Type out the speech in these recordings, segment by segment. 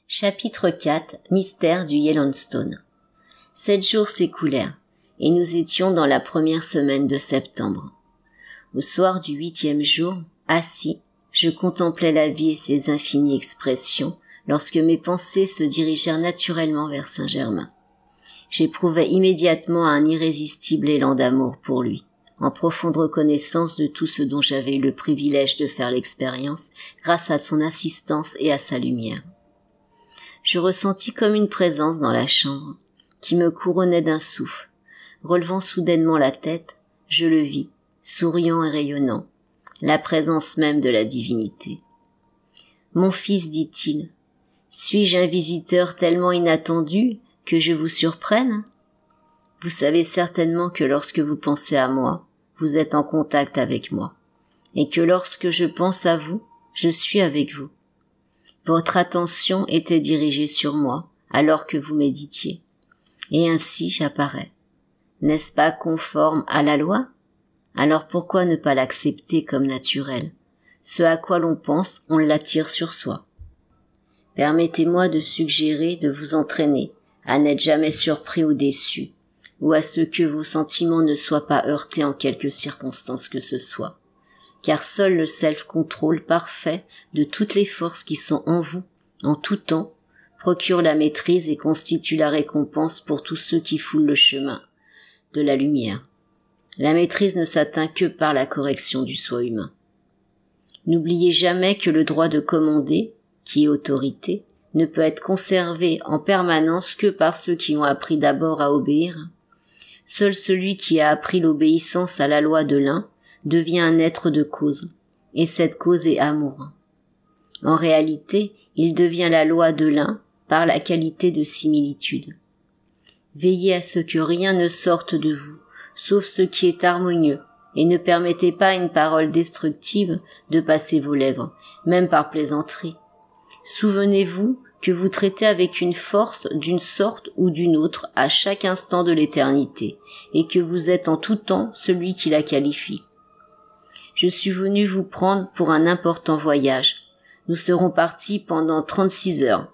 Chapitre 4. Mystère du Yellowstone. 7 jours s'écoulèrent, et nous étions dans la première semaine de septembre. Au soir du 8e jour, assis, je contemplais la vie et ses infinies expressions, lorsque mes pensées se dirigèrent naturellement vers Saint-Germain. J'éprouvais immédiatement un irrésistible élan d'amour pour lui, en profonde reconnaissance de tout ce dont j'avais eu le privilège de faire l'expérience grâce à son assistance et à sa lumière. Je ressentis comme une présence dans la chambre, qui me couronnait d'un souffle. Relevant soudainement la tête, je le vis, souriant et rayonnant, la présence même de la divinité. « Mon fils, dit-il, suis-je un visiteur tellement inattendu que je vous surprenne? Vous savez certainement que lorsque vous pensez à moi, vous êtes en contact avec moi, et que lorsque je pense à vous, je suis avec vous. Votre attention était dirigée sur moi alors que vous méditiez, et ainsi j'apparais. N'est-ce pas conforme à la loi? Alors pourquoi ne pas l'accepter comme naturel? Ce à quoi l'on pense, on l'attire sur soi. Permettez-moi de suggérer de vous entraîner à n'être jamais surpris ou déçu, ou à ce que vos sentiments ne soient pas heurtés en quelque circonstance que ce soit, car seul le self-control parfait de toutes les forces qui sont en vous, en tout temps, procure la maîtrise et constitue la récompense pour tous ceux qui foulent le chemin de la lumière. La maîtrise ne s'atteint que par la correction du soi humain. N'oubliez jamais que le droit de commander, qui est autorité, ne peut être conservé en permanence que par ceux qui ont appris d'abord à obéir. Seul celui qui a appris l'obéissance à la loi de l'un devient un être de cause, et cette cause est amour. En réalité, il devient la loi de l'un par la qualité de similitude. Veillez à ce que rien ne sorte de vous, sauf ce qui est harmonieux, et ne permettez pas à une parole destructive de passer vos lèvres, même par plaisanterie. Souvenez-vous que vous traitez avec une force d'une sorte ou d'une autre à chaque instant de l'éternité, et que vous êtes en tout temps celui qui la qualifie. Je suis venu vous prendre pour un important voyage. Nous serons partis pendant 36 heures.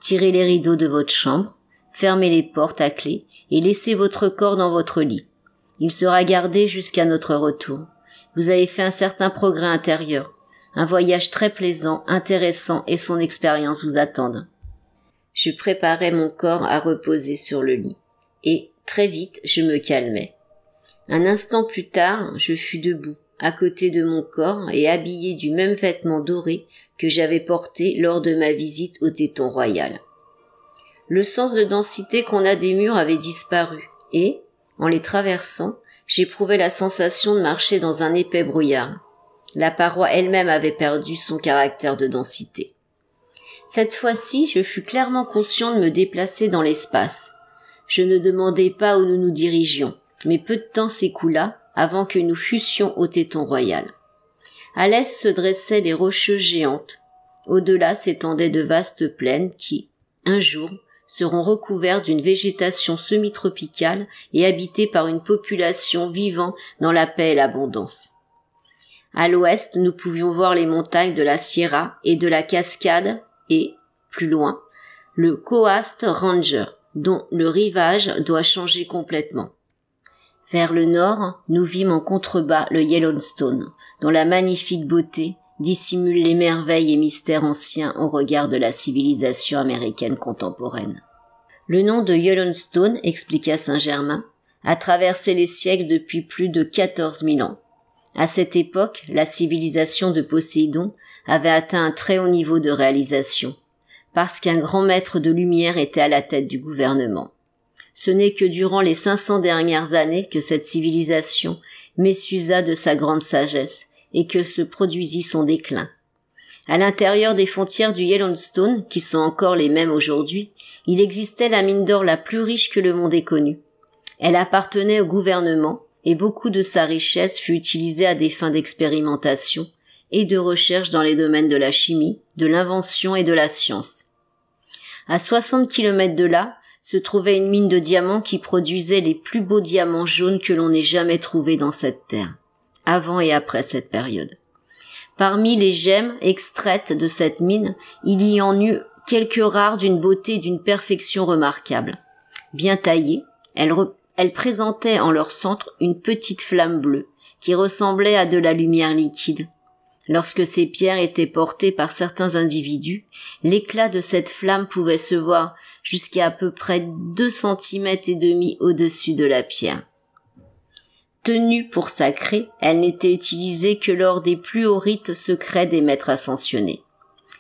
Tirez les rideaux de votre chambre, fermez les portes à clé et laissez votre corps dans votre lit. Il sera gardé jusqu'à notre retour. Vous avez fait un certain progrès intérieur. Un voyage très plaisant, intéressant et son expérience vous attendent. Je préparais mon corps à reposer sur le lit. Et, très vite, je me calmais. Un instant plus tard, je fus debout, à côté de mon corps et habillé du même vêtement doré que j'avais porté lors de ma visite au Téton Royal. Le sens de densité qu'on a des murs avait disparu et, en les traversant, j'éprouvais la sensation de marcher dans un épais brouillard. La paroi elle-même avait perdu son caractère de densité. Cette fois-ci, je fus clairement conscient de me déplacer dans l'espace. Je ne demandais pas où nous nous dirigions, mais peu de temps s'écoula avant que nous fussions au Téton Royal. À l'est se dressaient les Rocheuses géantes. Au-delà s'étendaient de vastes plaines qui, un jour, seront recouvertes d'une végétation semi-tropicale et habitées par une population vivant dans la paix et l'abondance. À l'ouest, nous pouvions voir les montagnes de la Sierra et de la Cascade et, plus loin, le Coast Ranger, dont le rivage doit changer complètement. Vers le nord, nous vîmes en contrebas le Yellowstone, dont la magnifique beauté dissimule les merveilles et mystères anciens au regard de la civilisation américaine contemporaine. Le nom de Yellowstone, expliqua Saint-Germain, a traversé les siècles depuis plus de 14 000 ans. À cette époque, la civilisation de Poséidon avait atteint un très haut niveau de réalisation, parce qu'un grand maître de lumière était à la tête du gouvernement. Ce n'est que durant les 500 dernières années que cette civilisation m'essusa de sa grande sagesse et que se produisit son déclin. À l'intérieur des frontières du Yellowstone, qui sont encore les mêmes aujourd'hui, il existait la mine d'or la plus riche que le monde ait connue. Elle appartenait au gouvernement et beaucoup de sa richesse fut utilisée à des fins d'expérimentation et de recherche dans les domaines de la chimie, de l'invention et de la science. À 60 kilomètres de là, se trouvait une mine de diamants qui produisait les plus beaux diamants jaunes que l'on ait jamais trouvés dans cette terre, avant et après cette période. Parmi les gemmes extraites de cette mine, il y en eut quelques rares d'une beauté et d'une perfection remarquables. Bien taillées, elles présentaient en leur centre une petite flamme bleue qui ressemblait à de la lumière liquide. Lorsque ces pierres étaient portées par certains individus, l'éclat de cette flamme pouvait se voir jusqu'à peu près 2,5 cm au-dessus de la pierre. Tenue pour sacrée, elle n'était utilisée que lors des plus hauts rites secrets des maîtres ascensionnés.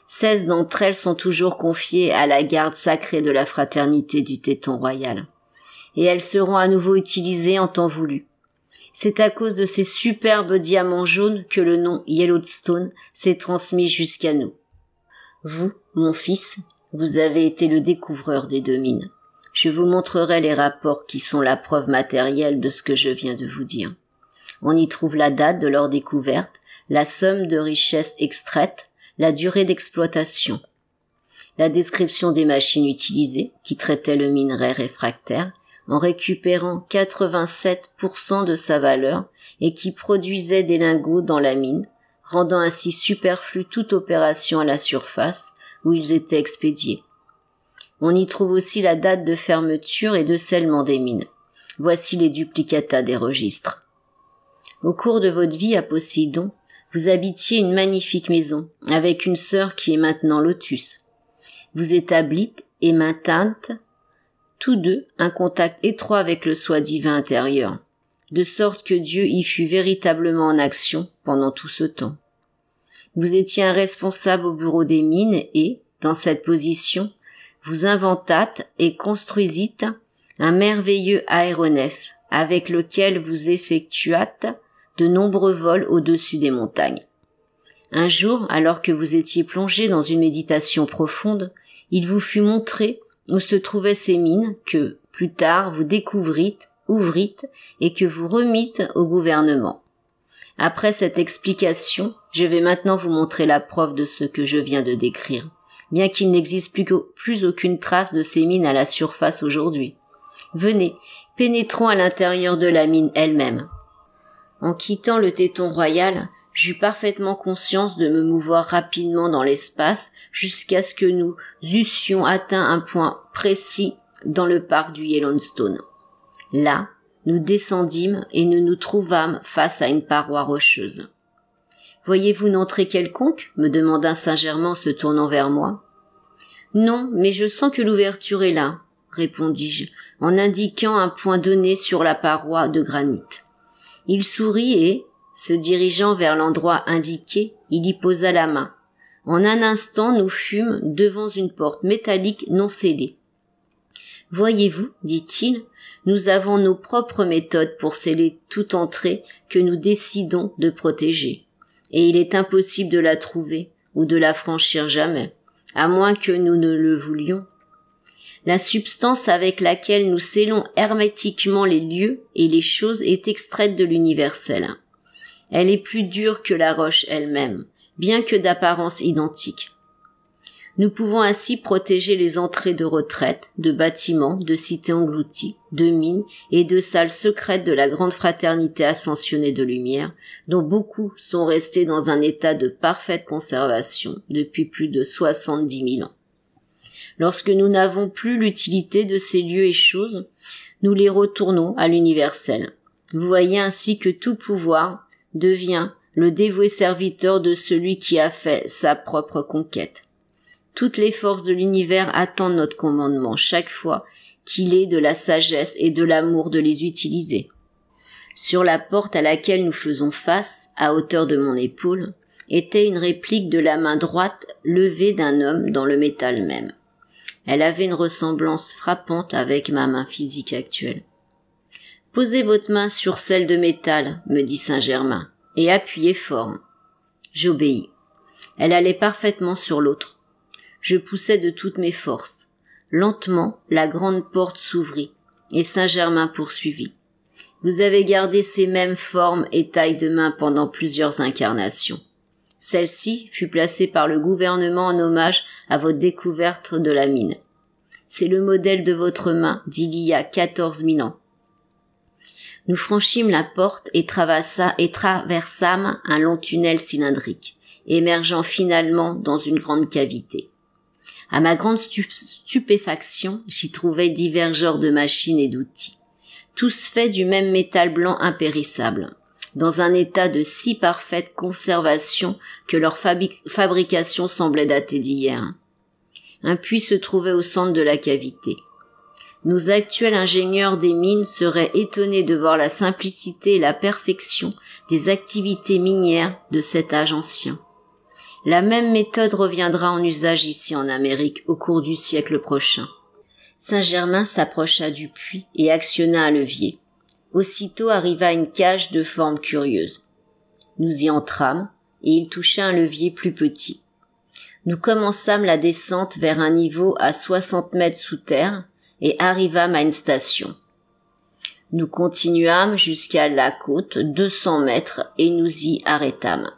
16 d'entre elles sont toujours confiées à la garde sacrée de la fraternité du Téton royal. Et elles seront à nouveau utilisées en temps voulu. C'est à cause de ces superbes diamants jaunes que le nom Yellowstone s'est transmis jusqu'à nous. Vous, mon fils, vous avez été le découvreur des 2 mines. Je vous montrerai les rapports qui sont la preuve matérielle de ce que je viens de vous dire. On y trouve la date de leur découverte, la somme de richesses extraites, la durée d'exploitation, la description des machines utilisées qui traitaient le minerai réfractaire en récupérant 87% de sa valeur et qui produisaient des lingots dans la mine, rendant ainsi superflue toute opération à la surface où ils étaient expédiés. On y trouve aussi la date de fermeture et de scellement des mines. Voici les duplicata des registres. Au cours de votre vie à Poséidon, vous habitiez une magnifique maison, avec une sœur qui est maintenant Lotus. Vous établîtes et maintîntes tous deux un contact étroit avec le soi divin intérieur, de sorte que Dieu y fut véritablement en action pendant tout ce temps. Vous étiez un responsable au bureau des mines et, dans cette position, vous inventâtes et construisîtes un merveilleux aéronef avec lequel vous effectuâtes de nombreux vols au-dessus des montagnes. Un jour, alors que vous étiez plongé dans une méditation profonde, il vous fut montré où se trouvaient ces mines que, plus tard, vous découvrîtes, ouvrîtes et que vous remîtes au gouvernement. Après cette explication, je vais maintenant vous montrer la preuve de ce que je viens de décrire, bien qu'il n'existe plus aucune trace de ces mines à la surface aujourd'hui. Venez, pénétrons à l'intérieur de la mine elle-même. En quittant le Téton royal, j'eus parfaitement conscience de me mouvoir rapidement dans l'espace jusqu'à ce que nous eussions atteint un point précis dans le parc du Yellowstone. Là, nous descendîmes et nous nous trouvâmes face à une paroi rocheuse. « Voyez-vous une entrée quelconque ?» me demanda Saint-Germain en se tournant vers moi. « Non, mais je sens que l'ouverture est là, » répondis-je, en indiquant un point donné sur la paroi de granit. Il sourit et, se dirigeant vers l'endroit indiqué, il y posa la main. En un instant, nous fûmes devant une porte métallique non scellée. « Voyez-vous, dit-il, nous avons nos propres méthodes pour sceller toute entrée que nous décidons de protéger, et il est impossible de la trouver ou de la franchir jamais, à moins que nous ne le voulions. La substance avec laquelle nous scellons hermétiquement les lieux et les choses est extraite de l'universel. Elle est plus dure que la roche elle-même, bien que d'apparence identique. Nous pouvons ainsi protéger les entrées de retraite, de bâtiments, de cités englouties, de mines et de salles secrètes de la grande fraternité ascensionnée de lumière, dont beaucoup sont restés dans un état de parfaite conservation depuis plus de 70 000 ans. Lorsque nous n'avons plus l'utilité de ces lieux et choses, nous les retournons à l'universel. Vous voyez ainsi que tout pouvoir devient le dévoué serviteur de celui qui a fait sa propre conquête. Toutes les forces de l'univers attendent notre commandement chaque fois qu'il est de la sagesse et de l'amour de les utiliser. Sur la porte à laquelle nous faisons face, à hauteur de mon épaule, était une réplique de la main droite levée d'un homme dans le métal même. Elle avait une ressemblance frappante avec ma main physique actuelle. « Posez votre main sur celle de métal, me dit Saint-Germain, et appuyez fort. » J'obéis. Elle allait parfaitement sur l'autre. Je poussai de toutes mes forces. Lentement, la grande porte s'ouvrit, et Saint-Germain poursuivit. « Vous avez gardé ces mêmes formes et tailles de main pendant plusieurs incarnations. Celle-ci fut placée par le gouvernement en hommage à votre découverte de la mine. C'est le modèle de votre main d'il y a 14 000 ans. » Nous franchîmes la porte et traversâmes un long tunnel cylindrique, émergeant finalement dans une grande cavité. À ma grande stupéfaction, j'y trouvais divers genres de machines et d'outils, tous faits du même métal blanc impérissable, dans un état de si parfaite conservation que leur fabrication semblait dater d'hier. Un puits se trouvait au centre de la cavité. Nos actuels ingénieurs des mines seraient étonnés de voir la simplicité et la perfection des activités minières de cet âge ancien. La même méthode reviendra en usage ici en Amérique au cours du siècle prochain. Saint-Germain s'approcha du puits et actionna un levier. Aussitôt arriva une cage de forme curieuse. Nous y entrâmes et il toucha un levier plus petit. Nous commençâmes la descente vers un niveau à 60 mètres sous terre et arrivâmes à une station. Nous continuâmes jusqu'à la côte, 200 mètres, et nous y arrêtâmes.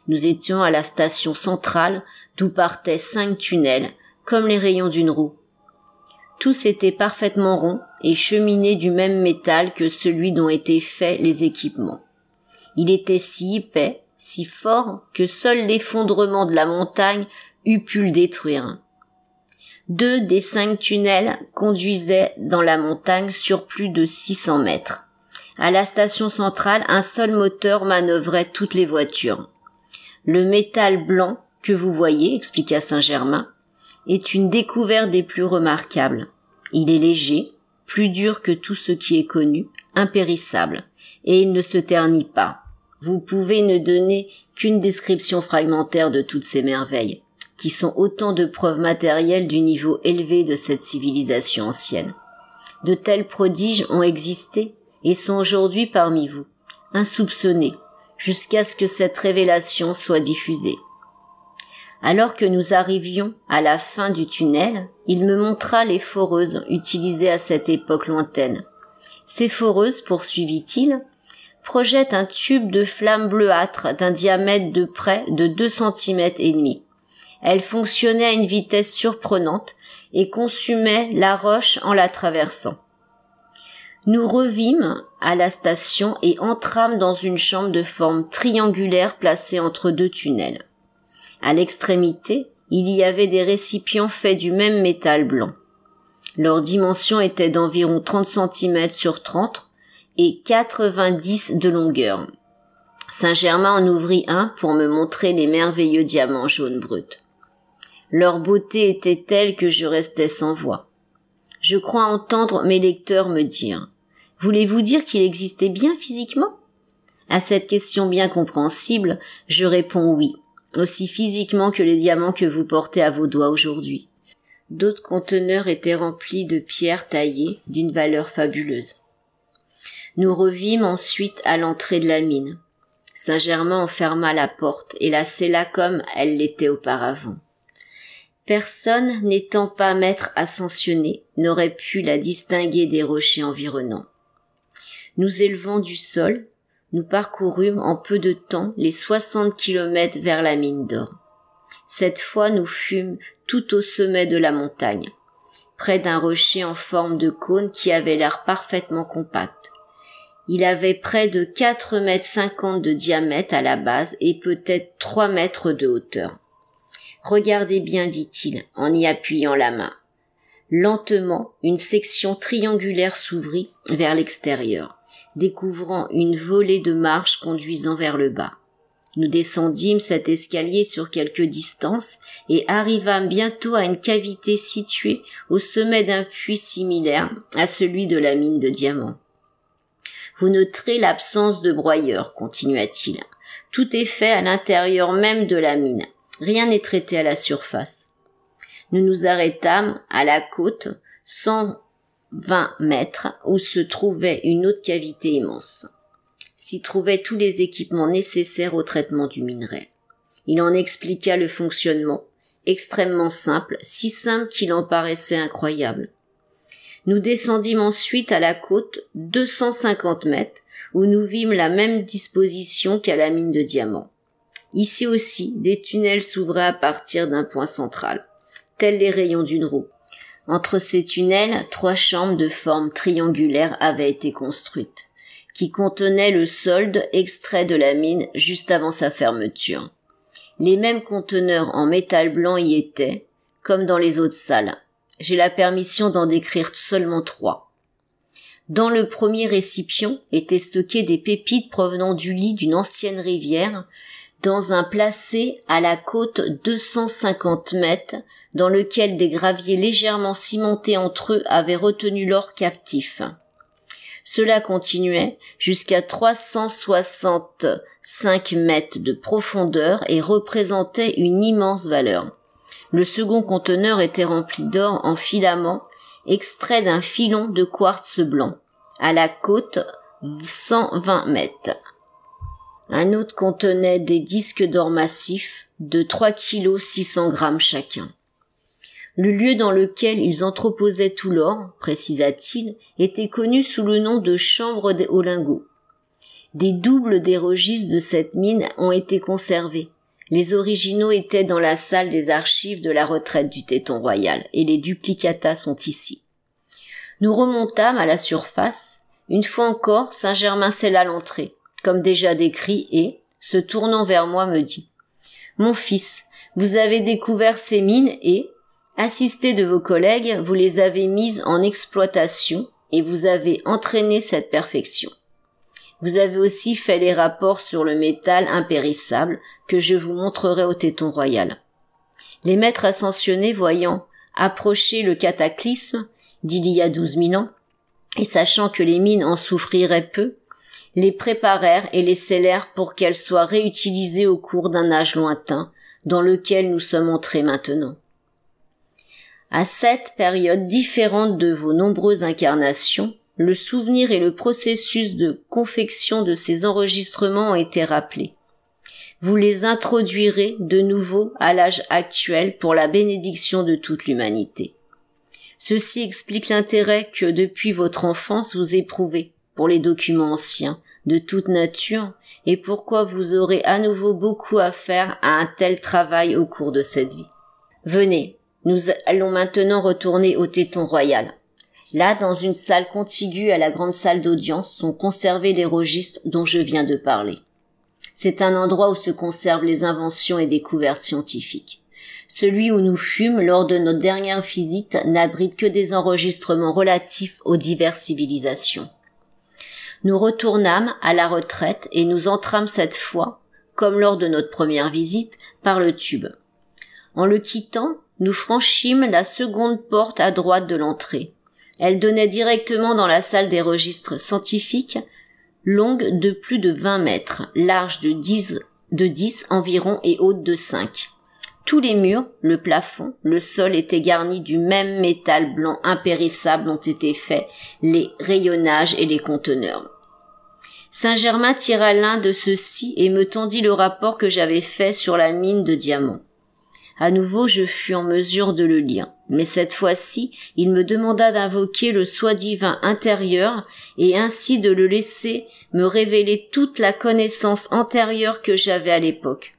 Nous étions à la station centrale d'où partaient 5 tunnels, comme les rayons d'une roue. Tous étaient parfaitement ronds et cheminés du même métal que celui dont étaient faits les équipements. Il était si épais, si fort, que seul l'effondrement de la montagne eût pu le détruire. 2 des 5 tunnels conduisaient dans la montagne sur plus de 600 mètres. À la station centrale, un seul moteur manœuvrait toutes les voitures. Le métal blanc que vous voyez, expliqua Saint-Germain, est une découverte des plus remarquables. Il est léger, plus dur que tout ce qui est connu, impérissable, et il ne se ternit pas. Vous pouvez ne donner qu'une description fragmentaire de toutes ces merveilles, qui sont autant de preuves matérielles du niveau élevé de cette civilisation ancienne. De tels prodiges ont existé et sont aujourd'hui parmi vous, insoupçonnés, jusqu'à ce que cette révélation soit diffusée. Alors que nous arrivions à la fin du tunnel, il me montra les foreuses utilisées à cette époque lointaine. Ces foreuses, poursuivit-il, projettent un tube de flamme bleuâtre d'un diamètre de près de 2 cm et demi. Elle fonctionnait à une vitesse surprenante et consumait la roche en la traversant. Nous revîmes à la station et entrâmes dans une chambre de forme triangulaire placée entre 2 tunnels. À l'extrémité, il y avait des récipients faits du même métal blanc. Leur dimension était d'environ 30 cm sur 30 et 90 de longueur. Saint-Germain en ouvrit un pour me montrer les merveilleux diamants jaunes bruts. Leur beauté était telle que je restais sans voix. Je crois entendre mes lecteurs me dire « Voulez-vous dire qu'il existait bien physiquement ?» À cette question bien compréhensible, je réponds oui, aussi physiquement que les diamants que vous portez à vos doigts aujourd'hui. D'autres conteneurs étaient remplis de pierres taillées d'une valeur fabuleuse. Nous revîmes ensuite à l'entrée de la mine. Saint-Germain en ferma la porte et la scella comme elle l'était auparavant. Personne, n'étant pas maître ascensionné, n'aurait pu la distinguer des rochers environnants. Nous élevant du sol, nous parcourûmes en peu de temps les 60 kilomètres vers la mine d'or. Cette fois, nous fûmes tout au sommet de la montagne, près d'un rocher en forme de cône qui avait l'air parfaitement compact. Il avait près de 4,50 m de diamètre à la base et peut-être 3 mètres de hauteur. « Regardez bien, dit-il, en y appuyant la main. » Lentement, une section triangulaire s'ouvrit vers l'extérieur, découvrant une volée de marches conduisant vers le bas. Nous descendîmes cet escalier sur quelque distance et arrivâmes bientôt à une cavité située au sommet d'un puits similaire à celui de la mine de diamants. « Vous noterez l'absence de broyeur, continua-t-il. Tout est fait à l'intérieur même de la mine. Rien n'est traité à la surface. » Nous nous arrêtâmes à la côte, 120 mètres, où se trouvait une autre cavité immense. S'y trouvaient tous les équipements nécessaires au traitement du minerai. Il en expliqua le fonctionnement, extrêmement simple, si simple qu'il en paraissait incroyable. Nous descendîmes ensuite à la côte 250 mètres, où nous vîmes la même disposition qu'à la mine de diamants. Ici aussi, des tunnels s'ouvraient à partir d'un point central, tels les rayons d'une roue. Entre ces tunnels, 3 chambres de forme triangulaire avaient été construites, qui contenaient le solde extrait de la mine juste avant sa fermeture. Les mêmes conteneurs en métal blanc y étaient, comme dans les autres salles. J'ai la permission d'en décrire seulement 3. Dans le premier récipient étaient stockées des pépites provenant du lit d'une ancienne rivière, dans un placé à la côte 250 mètres, dans lequel des graviers légèrement cimentés entre eux avaient retenu l'or captif. Cela continuait jusqu'à 365 mètres de profondeur et représentait une immense valeur. Le second conteneur était rempli d'or en filaments, extrait d'un filon de quartz blanc, à la côte 120 mètres. Un autre contenait des disques d'or massifs de 3 kg 600 grammes chacun. Le lieu dans lequel ils entreposaient tout l'or, précisa-t-il, était connu sous le nom de chambre aux lingots. Des doubles des registres de cette mine ont été conservés. Les originaux étaient dans la salle des archives de la retraite du Téton Royal et les duplicata sont ici. Nous remontâmes à la surface. Une fois encore, Saint-Germain scella l'entrée, comme déjà décrit, et, se tournant vers moi, me dit « Mon fils, vous avez découvert ces mines et, assisté de vos collègues, vous les avez mises en exploitation et vous avez entraîné cette perfection. Vous avez aussi fait les rapports sur le métal impérissable que je vous montrerai au Téton Royal. » Les maîtres ascensionnés, voyant approcher le cataclysme d'il y a 12 000 ans, et sachant que les mines en souffriraient peu, les préparèrent et les scellèrent pour qu'elles soient réutilisées au cours d'un âge lointain, dans lequel nous sommes entrés maintenant. À cette période différente de vos nombreuses incarnations, le souvenir et le processus de confection de ces enregistrements ont été rappelés. Vous les introduirez de nouveau à l'âge actuel pour la bénédiction de toute l'humanité. Ceci explique l'intérêt que depuis votre enfance vous éprouvez pour les documents anciens de toute nature et pourquoi vous aurez à nouveau beaucoup à faire à un tel travail au cours de cette vie. Venez, nous allons maintenant retourner au Téton Royal. Là, dans une salle contiguë à la grande salle d'audience, sont conservés les registres dont je viens de parler. C'est un endroit où se conservent les inventions et découvertes scientifiques. Celui où nous fûmes lors de notre dernière visite n'abrite que des enregistrements relatifs aux diverses civilisations. Nous retournâmes à la retraite et nous entrâmes cette fois, comme lors de notre première visite, par le tube. En le quittant, nous franchîmes la seconde porte à droite de l'entrée. Elle donnait directement dans la salle des registres scientifiques, longue de plus de 20 mètres, large de 10 environ et haute de 5. Tous les murs, le plafond, le sol étaient garnis du même métal blanc impérissable dont étaient faits les rayonnages et les conteneurs. Saint-Germain tira l'un de ceux-ci et me tendit le rapport que j'avais fait sur la mine de diamants. À nouveau, je fus en mesure de le lire, mais cette fois-ci, il me demanda d'invoquer le soi divin intérieur et ainsi de le laisser me révéler toute la connaissance antérieure que j'avais à l'époque.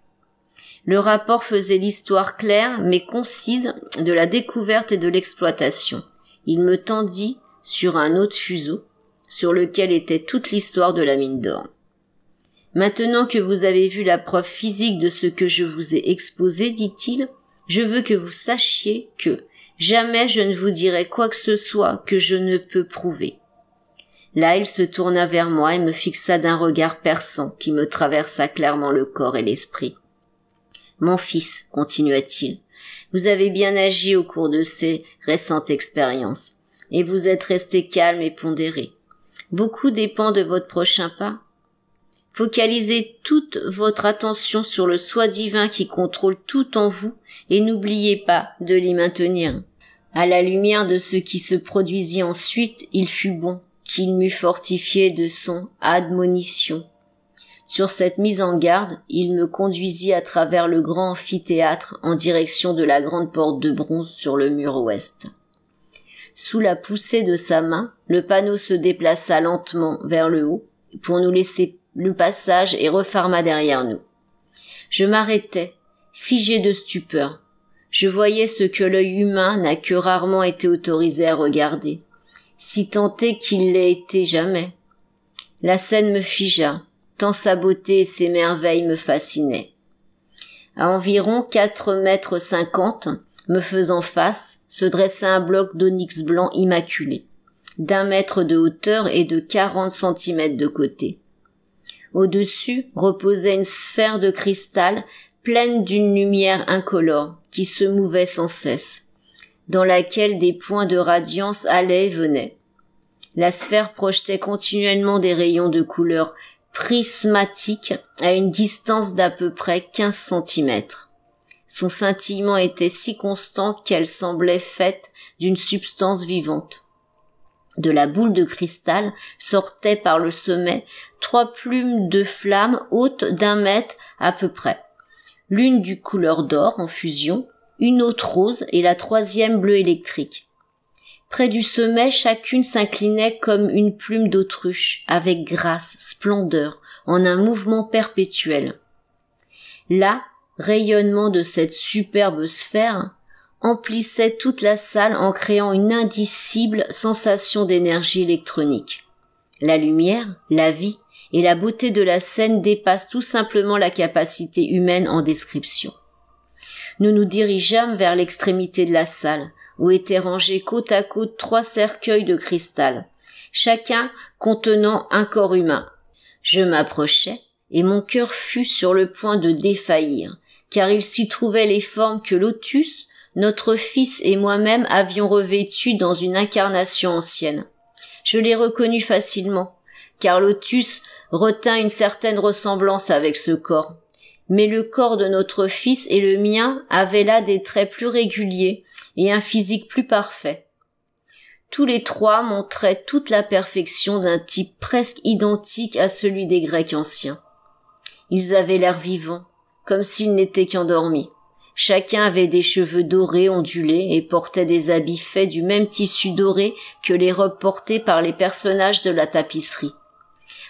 Le rapport faisait l'histoire claire mais concise de la découverte et de l'exploitation. Il me tendit sur un autre fuseau, sur lequel était toute l'histoire de la mine d'or. Maintenant que vous avez vu la preuve physique de ce que je vous ai exposé, dit-il, je veux que vous sachiez que jamais je ne vous dirai quoi que ce soit que je ne peux prouver. Là, il se tourna vers moi et me fixa d'un regard perçant qui me traversa clairement le corps et l'esprit. Mon fils, continua-t-il, vous avez bien agi au cours de ces récentes expériences, et vous êtes resté calme et pondéré. Beaucoup dépend de votre prochain pas. Focalisez toute votre attention sur le soi divin qui contrôle tout en vous et n'oubliez pas de l'y maintenir. À la lumière de ce qui se produisit ensuite, il fut bon qu'il m'eût fortifié de son admonition. Sur cette mise en garde, il me conduisit à travers le grand amphithéâtre en direction de la grande porte de bronze sur le mur ouest. Sous la poussée de sa main, le panneau se déplaça lentement vers le haut pour nous laisser le passage et referma derrière nous. Je m'arrêtais, figé de stupeur. Je voyais ce que l'œil humain n'a que rarement été autorisé à regarder, si tant est qu'il l'ait été jamais. La scène me figea, tant sa beauté et ses merveilles me fascinaient. À environ 4,50 mètres, Me faisant face, se dressait un bloc d'onyx blanc immaculé, d'1 mètre de hauteur et de 40 centimètres de côté. Au-dessus reposait une sphère de cristal pleine d'une lumière incolore qui se mouvait sans cesse, dans laquelle des points de radiance allaient et venaient. La sphère projetait continuellement des rayons de couleur prismatique à une distance d'à peu près 15 centimètres. Son scintillement était si constant qu'elle semblait faite d'une substance vivante. De la boule de cristal sortaient par le sommet 3 plumes de flammes hautes d'1 mètre à peu près. L'une du couleur d'or en fusion, une autre rose et la 3e bleue électrique. Près du sommet, chacune s'inclinait comme une plume d'autruche, avec grâce, splendeur, en un mouvement perpétuel. Là, rayonnement de cette superbe sphère emplissait toute la salle en créant une indicible sensation d'énergie électronique. La lumière, la vie et la beauté de la scène dépassent tout simplement la capacité humaine en description. Nous nous dirigeâmes vers l'extrémité de la salle, où étaient rangés côte à côte 3 cercueils de cristal, chacun contenant un corps humain. Je m'approchai, et mon cœur fut sur le point de défaillir, car il s'y trouvait les formes que Lotus, notre fils et moi-même avions revêtues dans une incarnation ancienne. Je les reconnus facilement, car Lotus retint une certaine ressemblance avec ce corps. Mais le corps de notre fils et le mien avaient là des traits plus réguliers et un physique plus parfait. Tous les 3 montraient toute la perfection d'un type presque identique à celui des Grecs anciens. Ils avaient l'air vivants, comme s'ils n'étaient qu'endormis. Chacun avait des cheveux dorés ondulés et portait des habits faits du même tissu doré que les robes portées par les personnages de la tapisserie.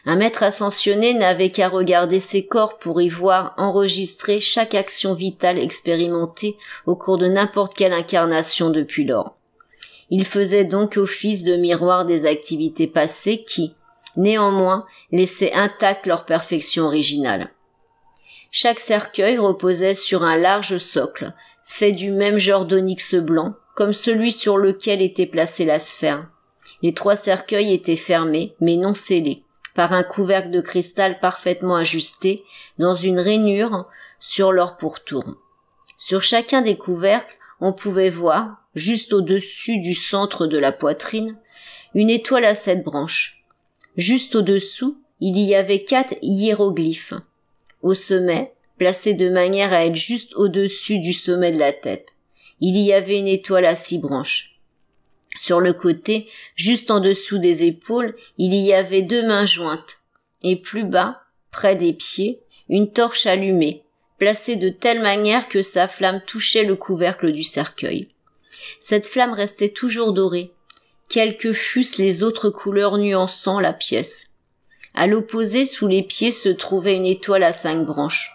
Un maître ascensionné n'avait qu'à regarder ces corps pour y voir enregistrer chaque action vitale expérimentée au cours de n'importe quelle incarnation depuis lors. Il faisait donc office de miroir des activités passées qui, néanmoins, laissaient intacte leur perfection originale. Chaque cercueil reposait sur un large socle, fait du même genre d'onyx blanc, comme celui sur lequel était placée la sphère. Les 3 cercueils étaient fermés, mais non scellés, par un couvercle de cristal parfaitement ajusté dans une rainure sur leur pourtour. Sur chacun des couvercles, on pouvait voir, juste au-dessus du centre de la poitrine, une étoile à 7 branches. Juste au-dessous, il y avait 4 hiéroglyphes. Au sommet, placés de manière à être juste au-dessus du sommet de la tête, il y avait une étoile à 6 branches. Sur le côté, juste en dessous des épaules, il y avait 2 mains jointes, et plus bas, près des pieds, une torche allumée, placée de telle manière que sa flamme touchait le couvercle du cercueil. Cette flamme restait toujours dorée, quelles que fussent les autres couleurs nuançant la pièce. À l'opposé, sous les pieds, se trouvait une étoile à 5 branches.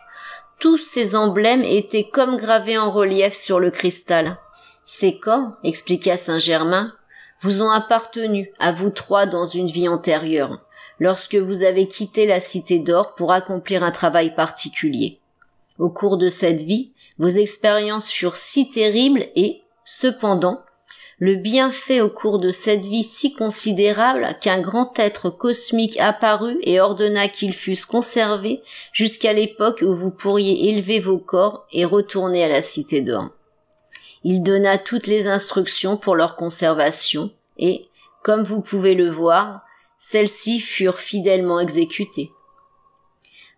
Tous ces emblèmes étaient comme gravés en relief sur le cristal. Ces corps, expliqua Saint-Germain, vous ont appartenu, à vous 3 dans une vie antérieure, lorsque vous avez quitté la Cité d'Or pour accomplir un travail particulier. Au cours de cette vie, vos expériences furent si terribles et, cependant, le bienfait au cours de cette vie si considérable qu'un grand être cosmique apparut et ordonna qu'ils fussent conservés jusqu'à l'époque où vous pourriez élever vos corps et retourner à la Cité d'Or. Il donna toutes les instructions pour leur conservation et, comme vous pouvez le voir, celles-ci furent fidèlement exécutées.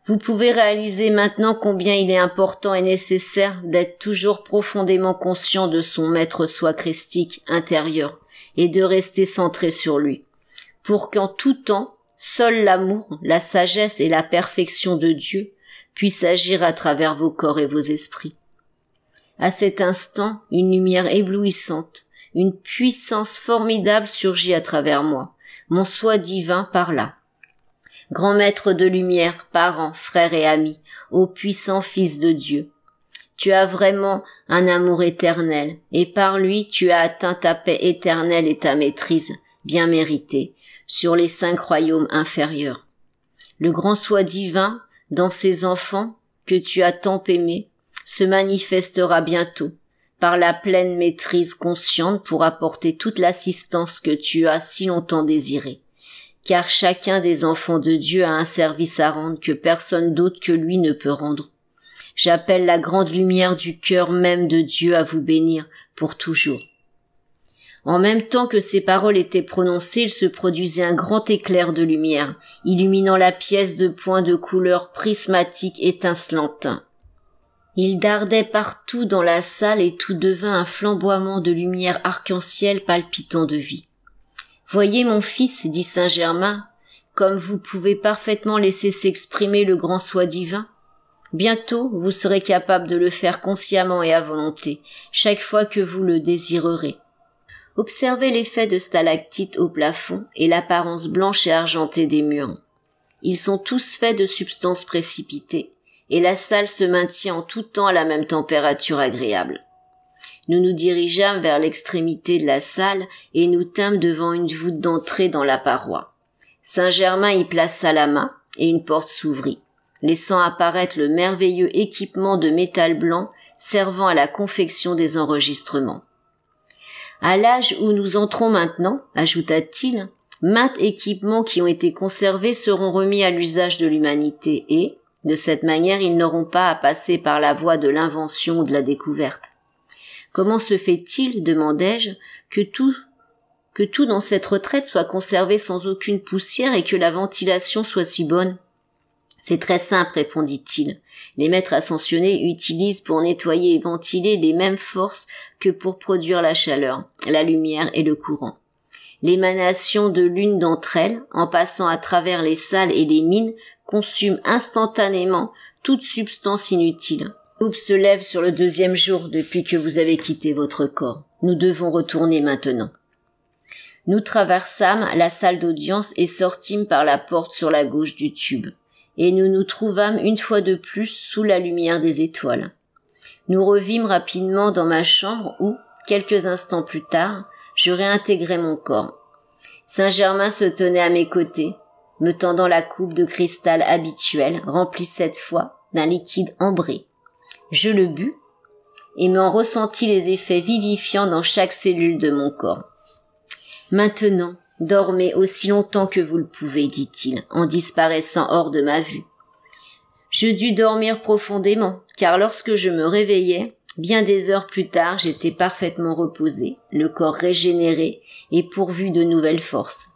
Vous pouvez réaliser maintenant combien il est important et nécessaire d'être toujours profondément conscient de son maître soi christique intérieur et de rester centré sur lui, pour qu'en tout temps, seul l'amour, la sagesse et la perfection de Dieu puissent agir à travers vos corps et vos esprits. À cet instant, une lumière éblouissante, une puissance formidable surgit à travers moi. Mon soi divin parla. Grand maître de lumière, parent, frère et ami, ô puissant Fils de Dieu, tu as vraiment un amour éternel, et par lui tu as atteint ta paix éternelle et ta maîtrise, bien méritée, sur les 5 royaumes inférieurs. Le grand soi divin, dans ses enfants, que tu as tant aimés, se manifestera bientôt, par la pleine maîtrise consciente pour apporter toute l'assistance que tu as si longtemps désirée. Car chacun des enfants de Dieu a un service à rendre que personne d'autre que lui ne peut rendre. J'appelle la grande lumière du cœur même de Dieu à vous bénir pour toujours. En même temps que ces paroles étaient prononcées, il se produisait un grand éclair de lumière, illuminant la pièce de points de couleur prismatique étincelante. Il dardait partout dans la salle et tout devint un flamboiement de lumière arc-en-ciel palpitant de vie. « Voyez mon fils, dit Saint Germain, comme vous pouvez parfaitement laisser s'exprimer le grand soi divin. Bientôt, vous serez capable de le faire consciemment et à volonté, chaque fois que vous le désirerez. Observez l'effet de stalactites au plafond et l'apparence blanche et argentée des murs. Ils sont tous faits de substances précipitées, et la salle se maintient en tout temps à la même température agréable. Nous nous dirigeâmes vers l'extrémité de la salle et nous tînmes devant une voûte d'entrée dans la paroi. Saint-Germain y plaça la main et une porte s'ouvrit, laissant apparaître le merveilleux équipement de métal blanc servant à la confection des enregistrements. À l'âge où nous entrons maintenant, ajouta-t-il, maints équipements qui ont été conservés seront remis à l'usage de l'humanité et, de cette manière, ils n'auront pas à passer par la voie de l'invention ou de la découverte. Comment se fait-il, demandai-je, que tout dans cette retraite soit conservé sans aucune poussière et que la ventilation soit si bonne? C'est très simple, répondit-il. Les maîtres ascensionnés utilisent pour nettoyer et ventiler les mêmes forces que pour produire la chaleur, la lumière et le courant. L'émanation de l'une d'entre elles, en passant à travers les salles et les mines, consume instantanément toute substance inutile. L'aube se lève sur le 2e jour depuis que vous avez quitté votre corps. Nous devons retourner maintenant. Nous traversâmes la salle d'audience et sortîmes par la porte sur la gauche du tube. Et nous nous trouvâmes une fois de plus sous la lumière des étoiles. Nous revîmes rapidement dans ma chambre où, quelques instants plus tard, je réintégrai mon corps. Saint-Germain se tenait à mes côtés, me tendant la coupe de cristal habituelle, remplie cette fois d'un liquide ambré. Je le bus et m'en ressentis les effets vivifiants dans chaque cellule de mon corps. Maintenant, dormez aussi longtemps que vous le pouvez, dit-il, en disparaissant hors de ma vue. Je dus dormir profondément, car lorsque je me réveillai, bien des heures plus tard, j'étais parfaitement reposé, le corps régénéré et pourvu de nouvelles forces.